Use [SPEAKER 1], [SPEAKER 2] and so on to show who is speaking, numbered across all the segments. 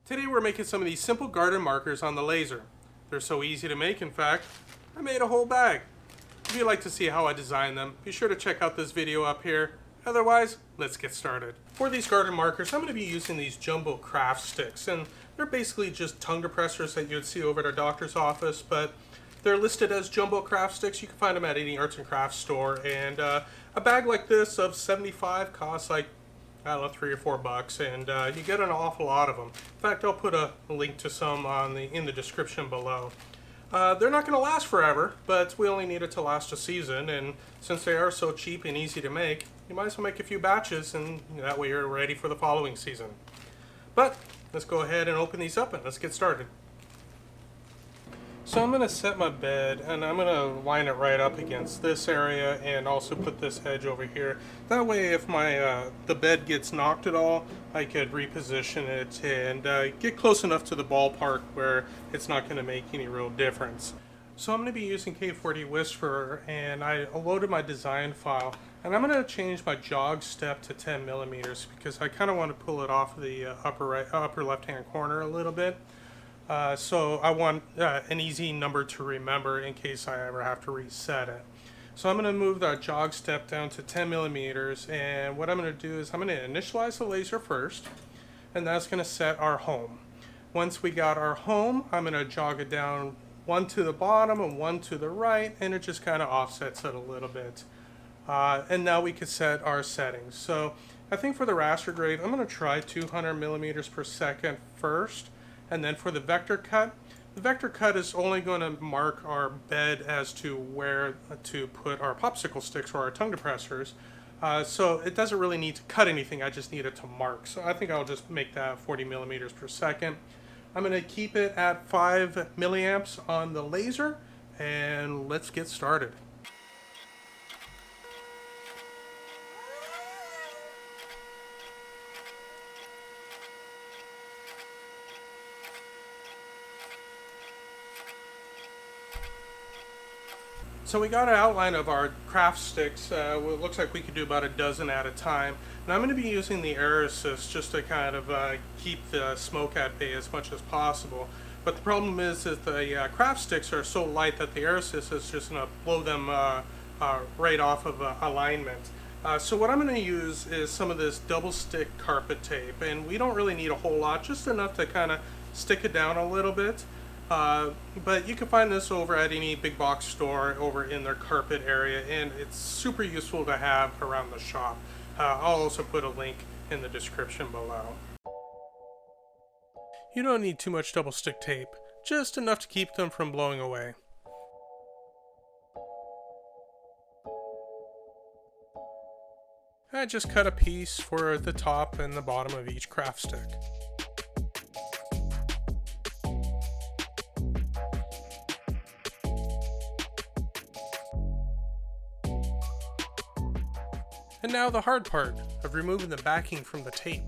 [SPEAKER 1] Today we're making some of these simple garden markers on the laser. They're so easy to make, in fact, I made a whole bag. If you'd like to see how I designed them, be sure to check out this video up here. Otherwise, let's get started. For these garden markers, I'm going to be using these jumbo craft sticks, and they're basically just tongue depressors that you'd see over at our doctor's office, but they're listed as jumbo craft sticks. You can find them at any arts and crafts store, and a bag like this of 75 costs like, I don't know, $3 or $4, and you get an awful lot of them. In fact, I'll put a link to some in the description below. They're not going to last forever, but we only need it to last a season, and since they are so cheap and easy to make, you might as well make a few batches, and that way you're ready for the following season. But let's go ahead and open these up and let's get started. So I'm going to set my bed, and I'm going to line it right up against this area and also put this edge over here. That way if my the bed gets knocked at all, I could reposition it and get close enough to the ballpark where it's not going to make any real difference. So I'm going to be using K40 Whisperer, and I loaded my design file, and I'm going to change my jog step to 10 millimeters because I kind of want to pull it off the upper left hand corner a little bit. So I want an easy number to remember in case I ever have to reset it. So I'm going to move that jog step down to 10 millimeters, and what I'm going to do is I'm going to initialize the laser first, and that's going to set our home. Once we got our home, I'm going to jog it down one to the bottom and one to the right, and it just kind of offsets it a little bit. And now we can set our settings. So I think for the raster grade, I'm going to try 200 millimeters per second first. And then for the vector cut is only going to mark our bed as to where to put our popsicle sticks or our tongue depressors. So it doesn't really need to cut anything, I just need it to mark. So I think I'll just make that 40 millimeters per second. I'm going to keep it at 5 milliamps on the laser, and let's get started. So we got an outline of our craft sticks. It looks like we could do about a dozen at a time. And I'm going to be using the air assist just to kind of keep the smoke at bay as much as possible. But the problem is that the craft sticks are so light that the air assist is just going to blow them right off of alignment. So what I'm going to use is some of this double stick carpet tape. And we don't really need a whole lot, just enough to kind of stick it down a little bit. But you can find this over at any big box store over in their carpet area, and it's super useful to have around the shop. I'll also put a link in the description below. You don't need too much double stick tape, just enough to keep them from blowing away. I just cut a piece for the top and the bottom of each craft stick. And now the hard part of removing the backing from the tape.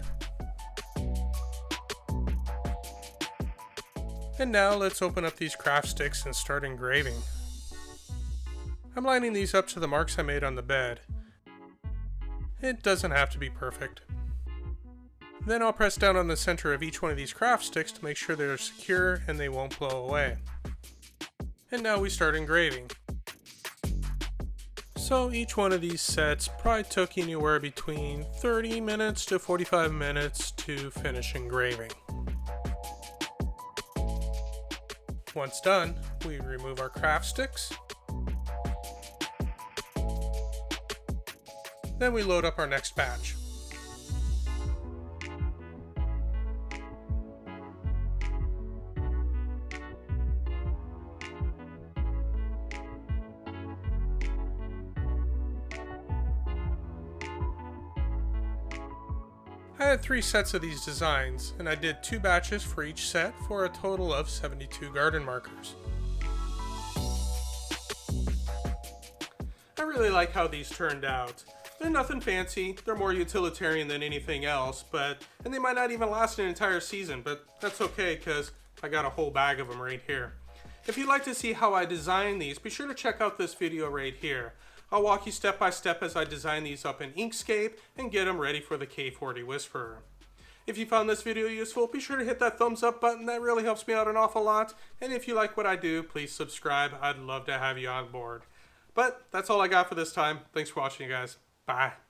[SPEAKER 1] And now let's open up these craft sticks and start engraving. I'm lining these up to the marks I made on the bed. It doesn't have to be perfect. Then I'll press down on the center of each one of these craft sticks to make sure they're secure and they won't blow away. And now we start engraving. So each one of these sets probably took anywhere between 30 minutes to 45 minutes to finish engraving. Once done, we remove our craft sticks. Then we load up our next batch. I had 3 sets of these designs, and I did 2 batches for each set for a total of 72 garden markers. I really like how these turned out. They're nothing fancy, they're more utilitarian than anything else, and they might not even last an entire season, but that's okay because I got a whole bag of them right here. If you'd like to see how I design these, be sure to check out this video right here. I'll walk you step by step as I design these up in Inkscape and get them ready for the K40 Whisperer. If you found this video useful, be sure to hit that thumbs up button. That really helps me out an awful lot. And if you like what I do, please subscribe. I'd love to have you on board. But that's all I got for this time. Thanks for watching, you guys. Bye.